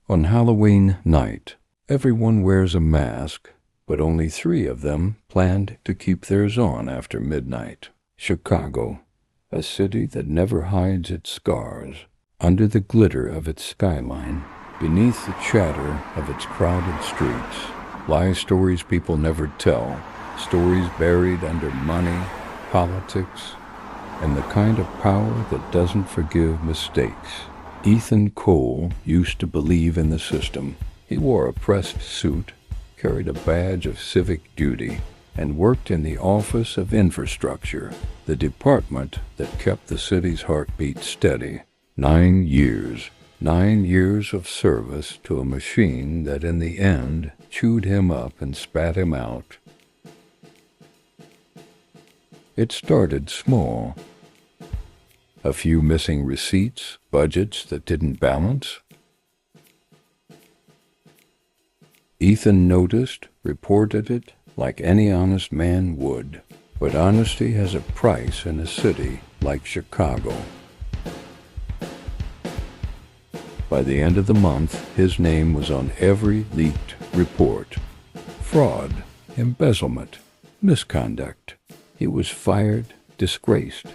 On Halloween night, everyone wears a mask, but only 3 of them planned to keep theirs on after midnight. Chicago, a city that never hides its scars. Under the glitter of its skyline, beneath the chatter of its crowded streets, lie stories people never tell, stories buried under money, politics, and the kind of power that doesn't forgive mistakes. Ethan Cole used to believe in the system. He wore a pressed suit, carried a badge of civic duty, and worked in the Office of Infrastructure, the department that kept the city's heartbeat steady. 9 years. 9 years of service to a machine that in the end chewed him up and spat him out. It started small. A few missing receipts, budgets that didn't balance. Ethan noticed, reported it like any honest man would. But honesty has a price in a city like Chicago. By the end of the month, his name was on every leaked report. Fraud, embezzlement, misconduct. He was fired, disgraced,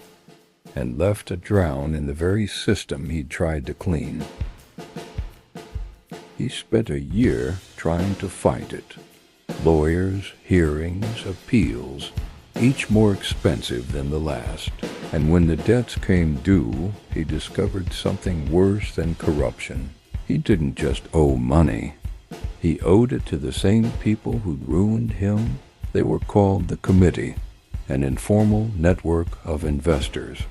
and left to drown in the very system he'd tried to clean. He spent a year trying to fight it. Lawyers, hearings, appeals, each more expensive than the last. And when the debts came due, he discovered something worse than corruption. He didn't just owe money. He owed it to the same people who'd ruined him. They were called the Committee, an informal network of investors.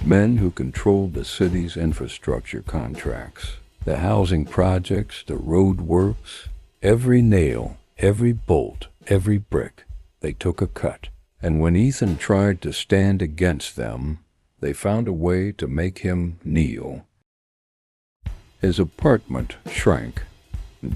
Men who controlled the city's infrastructure contracts, the housing projects, the road works. Every nail, every bolt, every brick, they took a cut. And when Ethan tried to stand against them, they found a way to make him kneel. His apartment shrank.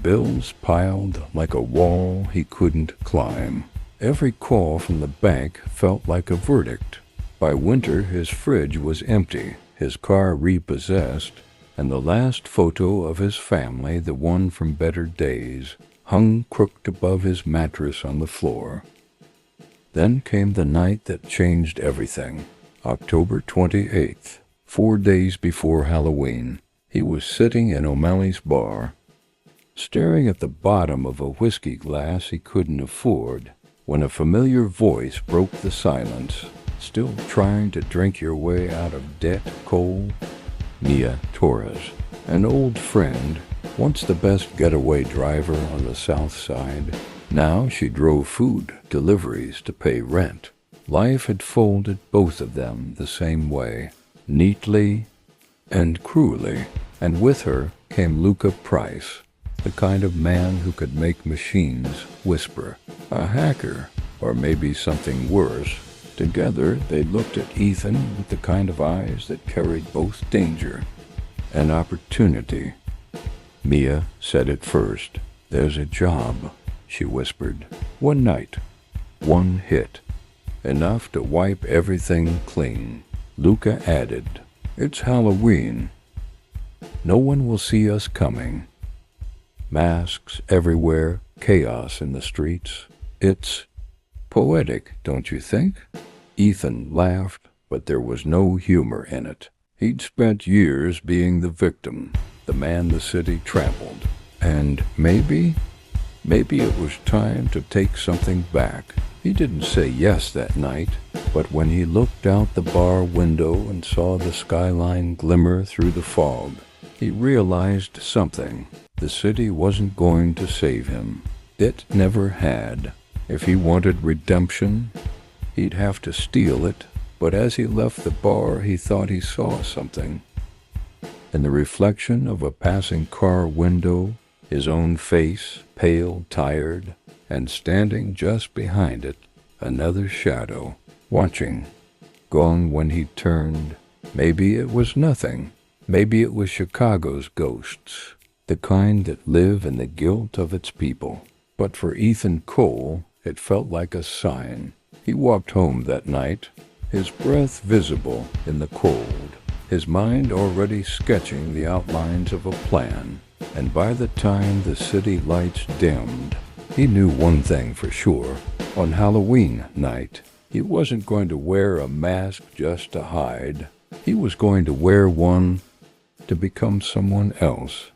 Bills piled like a wall he couldn't climb. Every call from the bank felt like a verdict. By winter, his fridge was empty, his car repossessed, and the last photo of his family, the one from better days, hung crooked above his mattress on the floor. Then came the night that changed everything. October 28th, 4 days before Halloween. He was sitting in O'Malley's bar, staring at the bottom of a whiskey glass he couldn't afford, when a familiar voice broke the silence. Still trying to drink your way out of debt, Cole? Mia Torres, an old friend, once the best getaway driver on the South Side. Now she drove food deliveries to pay rent. Life had folded both of them the same way, neatly and cruelly. And with her came Luca Price, the kind of man who could make machines whisper. A hacker, or maybe something worse. Together they looked at Ethan with the kind of eyes that carried both danger and opportunity. Mia said it first. "There's a job," she whispered. "One night, one hit, enough to wipe everything clean." Luca added, "It's Halloween. No one will see us coming. Masks everywhere, chaos in the streets. It's poetic, don't you think?" Ethan laughed, but there was no humor in it. He'd spent years being the victim, the man the city trampled. And maybe it was time to take something back. He didn't say yes that night, but when he looked out the bar window and saw the skyline glimmer through the fog, he realized something. The city wasn't going to save him. It never had. If he wanted redemption, he'd have to steal it. But as he left the bar, he thought he saw something. In the reflection of a passing car window, his own face, pale, tired, and standing just behind it, another shadow, watching, gone when he turned. Maybe it was nothing. Maybe it was Chicago's ghosts, the kind that live in the guilt of its people. But for Ethan Cole, it felt like a sign. He walked home that night, his breath visible in the cold, his mind already sketching the outlines of a plan. And by the time the city lights dimmed, he knew one thing for sure. On Halloween night, he wasn't going to wear a mask just to hide. He was going to wear one to become someone else.